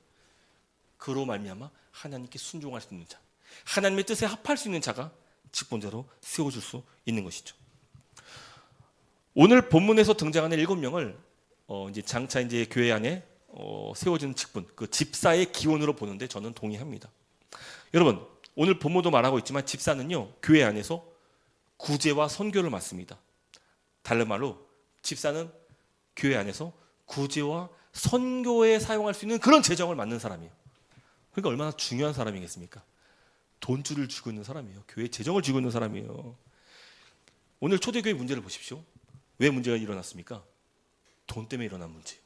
그로 말미암아 하나님께 순종할 수 있는 자, 하나님의 뜻에 합할 수 있는 자가 직분자로 세워줄 수 있는 것이죠. 오늘 본문에서 등장하는 7명을 이제 장차 이제 교회 안에 세워지는 직분, 그 집사의 기원으로 보는데 저는 동의합니다. 여러분 오늘 본문도 말하고 있지만 집사는요 교회 안에서 구제와 선교를 맡습니다. 다른 말로 집사는 교회 안에서 구제와 선교에 사용할 수 있는 그런 재정을 맡는 사람이에요. 그러니까 얼마나 중요한 사람이겠습니까? 돈줄을 쥐고 있는 사람이에요. 교회 재정을 쥐고 있는 사람이에요. 오늘 초대교회 문제를 보십시오. 왜 문제가 일어났습니까? 돈 때문에 일어난 문제예요.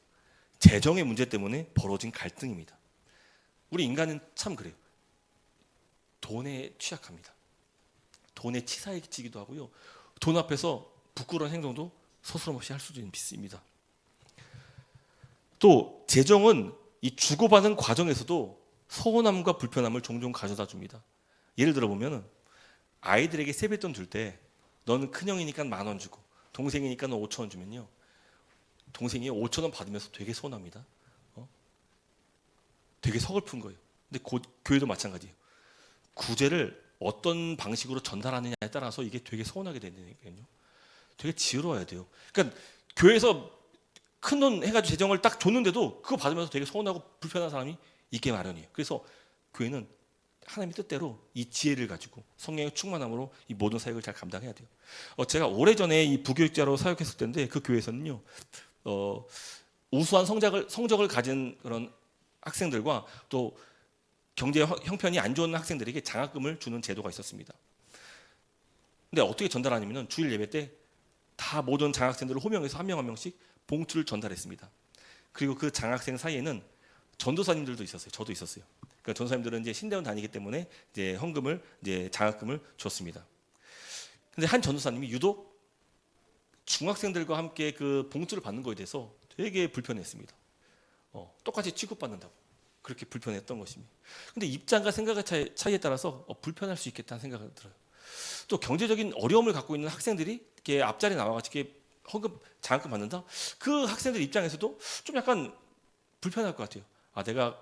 재정의 문제 때문에 벌어진 갈등입니다. 우리 인간은 참 그래요. 돈에 취약합니다. 돈에 치사해지기도 하고요. 돈 앞에서 부끄러운 행동도 서스럼없이 할 수도 있습니다. 또 재정은 이 주고받은 과정에서도 서운함과 불편함을 종종 가져다 줍니다. 예를 들어 보면은 아이들에게 세뱃돈 줄 때 너는 큰형이니까 10,000원 주고 동생이니까 너 5,000원 주면요, 동생이 5,000원 받으면서 되게 서운합니다. 되게 서글픈 거예요. 근데 교회도 마찬가지예요. 구제를 어떤 방식으로 전달하느냐에 따라서 이게 되게 서운하게 되니까요. 되게 지혜로워야 돼요. 그러니까 교회에서 큰 돈 해가지고 재정을 딱 줬는데도 그거 받으면서 되게 서운하고 불편한 사람이 있게 마련이에요. 그래서 교회는 하나님의 뜻대로 이 지혜를 가지고 성령의 충만함으로 이 모든 사역을 잘 감당해야 돼요. 제가 오래전에 이 부교육자로 사역했을 때인데 그 교회에서는요 우수한 성적을 가진 그런 학생들과 또 경제 형편이 안 좋은 학생들에게 장학금을 주는 제도가 있었습니다. 근데 어떻게 전달하냐면 주일 예배 때 다 모든 장학생들을 호명해서 한 명 한 명씩 봉투를 전달했습니다. 그리고 그 장학생 사이에는 전도사님들도 있었어요. 저도 있었어요. 그러니까 전도사님들은 이제 신대원 다니기 때문에 이제 헌금을 이제 장학금을 줬습니다. 근데 한 전도사님이 유독 중학생들과 함께 그 봉투를 받는 거에 대해서 되게 불편했습니다. 똑같이 취급받는다고 그렇게 불편했던 것입니다. 근데 입장과 생각의 차이에 따라서 불편할 수 있겠다는 생각이 들어요. 또 경제적인 어려움을 갖고 있는 학생들이 이렇게 앞자리에 나와가지고 이렇게 헌금 장학금 받는다? 그 학생들 입장에서도 좀 약간 불편할 것 같아요. 내가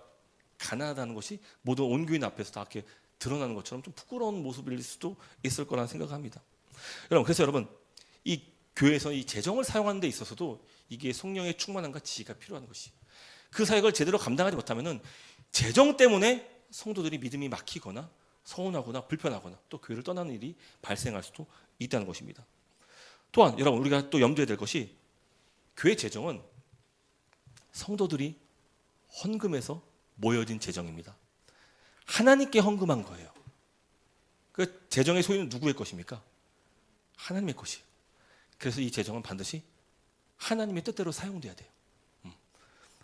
가난하다는 것이 모든 온 교인 앞에서 다 이렇게 드러나는 것처럼 좀 부끄러운 모습일 수도 있을 거라는 생각을 합니다. 그래서 여러분 이 교회에서 이 재정을 사용하는 데 있어서도 이게 성령의 충만함과 지혜가 필요한 것이, 그 사역을 제대로 감당하지 못하면은 재정 때문에 성도들이 믿음이 막히거나 서운하거나 불편하거나 또 교회를 떠나는 일이 발생할 수도 있다는 것입니다. 또한 여러분 우리가 또 염두에 될 것이 교회 재정은 성도들이 헌금해서 모여진 재정입니다. 하나님께 헌금한 거예요. 그 재정의 소유는 누구의 것입니까? 하나님의 것이에요. 그래서 이 재정은 반드시 하나님의 뜻대로 사용돼야 돼요.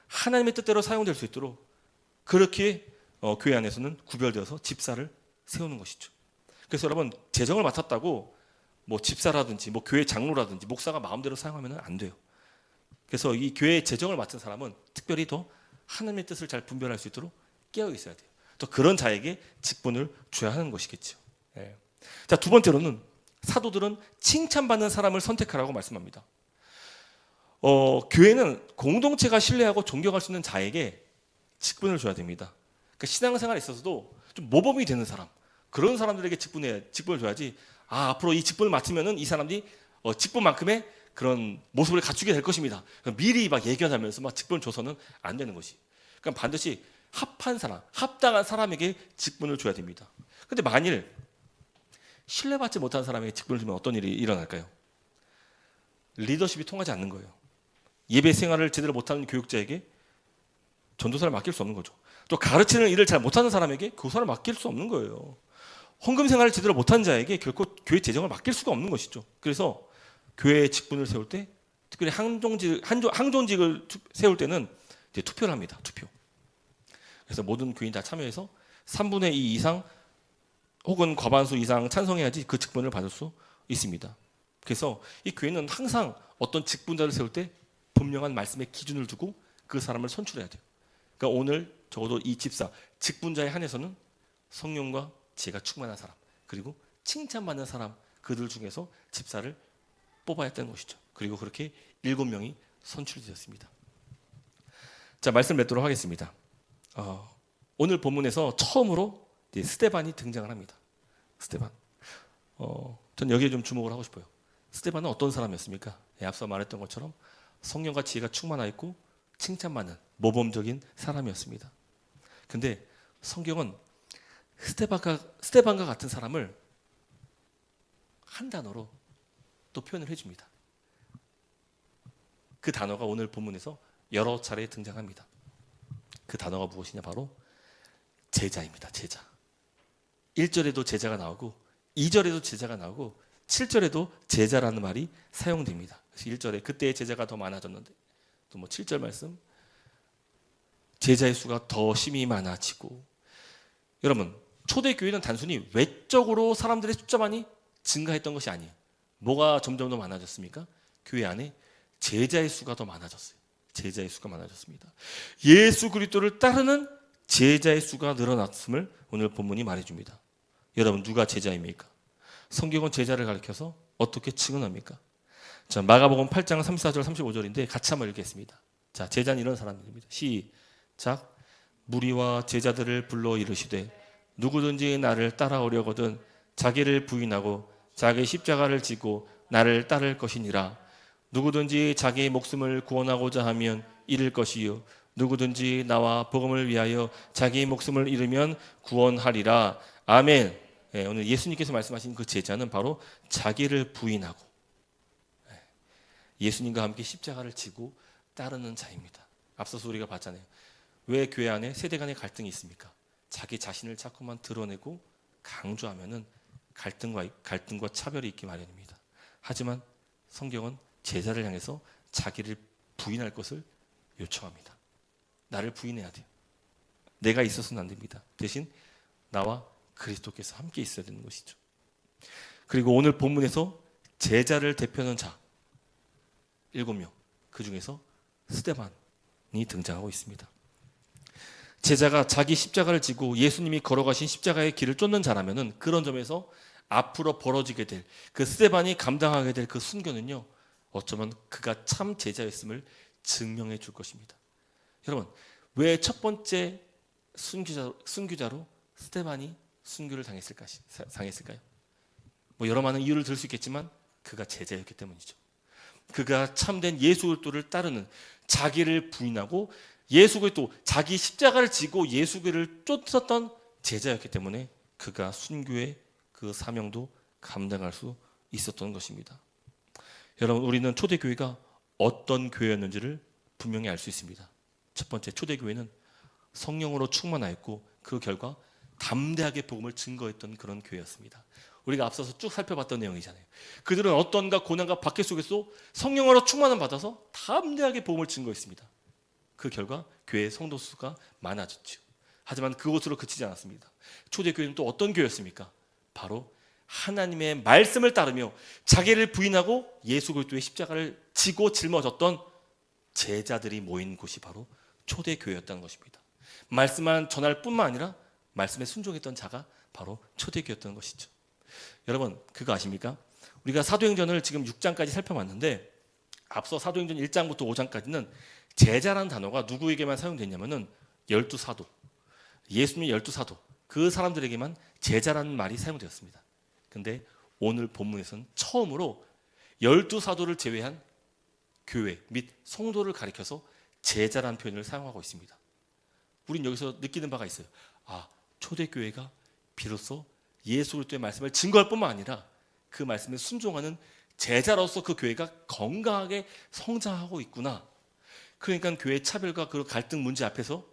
하나님의 뜻대로 사용될 수 있도록 그렇게 교회 안에서는 구별되어서 집사를 세우는 것이죠. 그래서 여러분 재정을 맡았다고 집사라든지 교회 장로라든지 목사가 마음대로 사용하면 안 돼요. 그래서 이 교회 재정을 맡은 사람은 특별히 더 하나님의 뜻을 잘 분별할 수 있도록 깨어 있어야 돼요. 또 그런 자에게 직분을 줘야 하는 것이겠죠. 자, 두 번째로는 사도들은 칭찬받는 사람을 선택하라고 말씀합니다. 교회는 공동체가 신뢰하고 존경할 수 있는 자에게 직분을 줘야 됩니다. 그러니까 신앙생활에 있어서도 좀 모범이 되는 사람, 그런 사람들에게 직분을 줘야지. 앞으로 이 직분을 맡으면은 이 사람들이 직분만큼의 그런 모습을 갖추게 될 것입니다. 미리 막 예견하면서 막 직분을 줘서는 안 되는 것이. 그러니까 반드시 합한 사람, 합당한 사람에게 직분을 줘야 됩니다. 근데 만일 신뢰받지 못한 사람에게 직분을 주면 어떤 일이 일어날까요? 리더십이 통하지 않는 거예요. 예배 생활을 제대로 못하는 교육자에게 전도사를 맡길 수 없는 거죠. 또 가르치는 일을 잘 못하는 사람에게 교사를 맡길 수 없는 거예요. 헌금 생활을 제대로 못한 자에게 결코 교회 재정을 맡길 수가 없는 것이죠. 그래서 교회의 직분을 세울 때, 특별히 항존직을 세울 때는 이제 투표를 합니다. 투표. 그래서 모든 교인 다 참여해서 3분의 2 이상 혹은 과반수 이상 찬성해야지 그 직분을 받을 수 있습니다. 그래서 이 교회는 항상 어떤 직분자를 세울 때 분명한 말씀의 기준을 두고 그 사람을 선출해야 돼요. 그러니까 오늘 적어도 이 집사 직분자에 한해서는 성령과 지혜가 충만한 사람, 그리고 칭찬받는 사람, 그들 중에서 집사를 뽑아야 했다는 것이죠. 그리고 그렇게 7명이 선출되었습니다. 자, 말씀 맺도록 하겠습니다. 오늘 본문에서 처음으로 스데반이 등장을 합니다. 스데반. 전 여기에 좀 주목을 하고 싶어요. 스데반은 어떤 사람이었습니까? 앞서 말했던 것처럼 성령과 지혜가 충만하였고 칭찬받는 모범적인 사람이었습니다. 근데 성경은 스데반과 같은 사람을 한 단어로 또 표현을 해줍니다. 그 단어가 오늘 본문에서 여러 차례 등장합니다. 그 단어가 무엇이냐? 바로 제자입니다. 제자. 1절에도 제자가 나오고 2절에도 제자가 나오고 7절에도 제자라는 말이 사용됩니다. 그래서 1절에 그때의 제자가 더 많아졌는데, 또 7절 말씀 제자의 수가 더 심히 많아지고. 여러분, 초대교회는 단순히 외적으로 사람들의 숫자만이 증가했던 것이 아니에요. 뭐가 점점 더 많아졌습니까? 교회 안에 제자의 수가 더 많아졌어요. 제자의 수가 많아졌습니다. 예수 그리스도를 따르는 제자의 수가 늘어났음을 오늘 본문이 말해줍니다. 여러분, 누가 제자입니까? 성경은 제자를 가리켜서 어떻게 증언합니까? 자, 마가복음 8장 34절 35절인데 같이 한번 읽겠습니다. 자, 제자는 이런 사람입니다. 시작. 무리와 제자들을 불러 이르시되 누구든지 나를 따라오려거든 자기를 부인하고 자기 십자가를 지고 나를 따를 것이니라. 누구든지 자기의 목숨을 구원하고자 하면 잃을 것이요 누구든지 나와 복음을 위하여 자기의 목숨을 잃으면 구원하리라. 아멘. 네, 오늘 예수님께서 말씀하신 그 제자는 바로 자기를 부인하고 예수님과 함께 십자가를 지고 따르는 자입니다. 앞서서 우리가 봤잖아요. 왜 교회 안에 세대 간의 갈등이 있습니까? 자기 자신을 자꾸만 드러내고 강조하면은 갈등과 차별이 있기 마련입니다. 하지만 성경은 제자를 향해서 자기를 부인할 것을 요청합니다. 나를 부인해야 돼요. 내가 있어서는 안 됩니다. 대신 나와 그리스도께서 함께 있어야 되는 것이죠. 그리고 오늘 본문에서 제자를 대표하는 자 7명, 그 중에서 스데반이 등장하고 있습니다. 제자가 자기 십자가를 지고 예수님이 걸어가신 십자가의 길을 쫓는 자라면은 그런 점에서 앞으로 벌어지게 될 그 스데반이 감당하게 될 그 순교는요, 어쩌면 그가 참 제자였음을 증명해 줄 것입니다. 여러분, 왜 첫 번째 순교자로 스데반이 순교를 당했을까요? 여러 많은 이유를 들 수 있겠지만 그가 제자였기 때문이죠. 그가 참된 예수 그리스도를 따르는, 자기를 부인하고 예수 그리스도, 자기 십자가를 지고 예수 그리스도를 쫓았던 제자였기 때문에 그가 순교의 그 사명도 감당할 수 있었던 것입니다. 여러분, 우리는 초대교회가 어떤 교회였는지를 분명히 알 수 있습니다. 첫 번째, 초대교회는 성령으로 충만하였고 그 결과 담대하게 복음을 증거했던 그런 교회였습니다. 우리가 앞서서 쭉 살펴봤던 내용이잖아요. 그들은 어떤가 고난과 박해 속에서 성령으로 충만함 받아서 담대하게 복음을 증거했습니다. 그 결과 교회의 성도 수가 많아졌죠. 하지만 그것으로 그치지 않았습니다. 초대교회는 또 어떤 교회였습니까? 바로 하나님의 말씀을 따르며 자기를 부인하고 예수 그리스도의 십자가를 지고 짊어졌던 제자들이 모인 곳이 바로 초대교회였다는 것입니다. 말씀만 전할 뿐만 아니라 말씀에 순종했던 자가 바로 초대교회였던 것이죠. 여러분, 그거 아십니까? 우리가 사도행전을 지금 6장까지 살펴봤는데 앞서 사도행전 1장부터 5장까지는 제자라는 단어가 누구에게만 사용됐냐면은 12사도, 예수님의 12사도, 그 사람들에게만 제자라는 말이 사용되었습니다. 근데 오늘 본문에서는 처음으로 12사도를 제외한 교회 및 성도를 가리켜서 제자라는 표현을 사용하고 있습니다. 우린 여기서 느끼는 바가 있어요. 아, 초대교회가 비로소 예수 그리스도의 말씀을 증거할 뿐만 아니라 그 말씀에 순종하는 제자로서 그 교회가 건강하게 성장하고 있구나. 그러니까 교회 차별과 그 갈등 문제 앞에서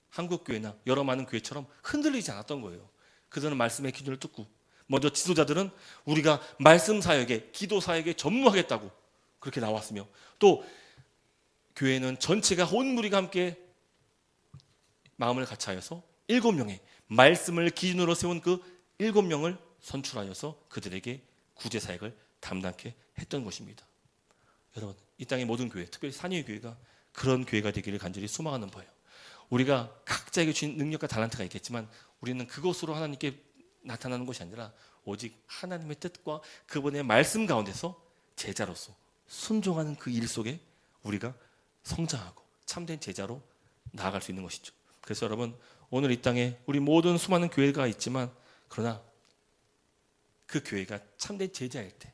한국 교회나 여러 많은 교회처럼 흔들리지 않았던 거예요. 그들은 말씀의 기준을 듣고 먼저 지도자들은 우리가 말씀 사역에 기도 사역에 전무하겠다고 그렇게 나왔으며 또 교회는 전체가 온 무리가 함께 마음을 같이하여서 7명의 말씀을 기준으로 세운 그 7명을 선출하여서 그들에게 구제 사역을 담당케 했던 것입니다. 여러분, 이 땅의 모든 교회, 특별히 산위의 교회가 그런 교회가 되기를 간절히 소망하는 바예요. 우리가 각자에게 주신 능력과 달란트가 있겠지만 우리는 그것으로 하나님께 나타나는 것이 아니라 오직 하나님의 뜻과 그분의 말씀 가운데서 제자로서 순종하는 그 일 속에 우리가 성장하고 참된 제자로 나아갈 수 있는 것이죠. 그래서 여러분, 오늘 이 땅에 우리 모든 수많은 교회가 있지만 그러나 그 교회가 참된 제자일 때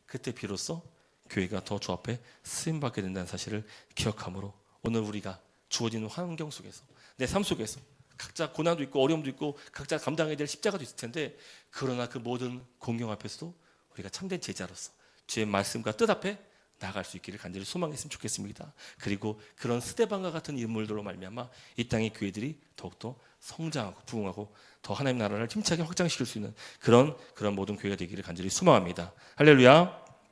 그때 비로소 교회가 더 주 앞에 쓰임받게 된다는 사실을 기억함으로 오늘 우리가 주어지는 환경 속에서 내 삶 속에서 각자 고난도 있고 어려움도 있고 각자 감당해야 될 십자가도 있을 텐데 그러나 그 모든 공경 앞에서도 우리가 참된 제자로서 주의 말씀과 뜻 앞에 나아갈 수 있기를 간절히 소망했으면 좋겠습니다. 그리고 그런 스데반과 같은 인물들로 말미암아 이 땅의 교회들이 더욱더 성장하고 부흥하고 더 하나님 나라를 힘차게 확장시킬 수 있는 그런 모든 교회가 되기를 간절히 소망합니다. 할렐루야.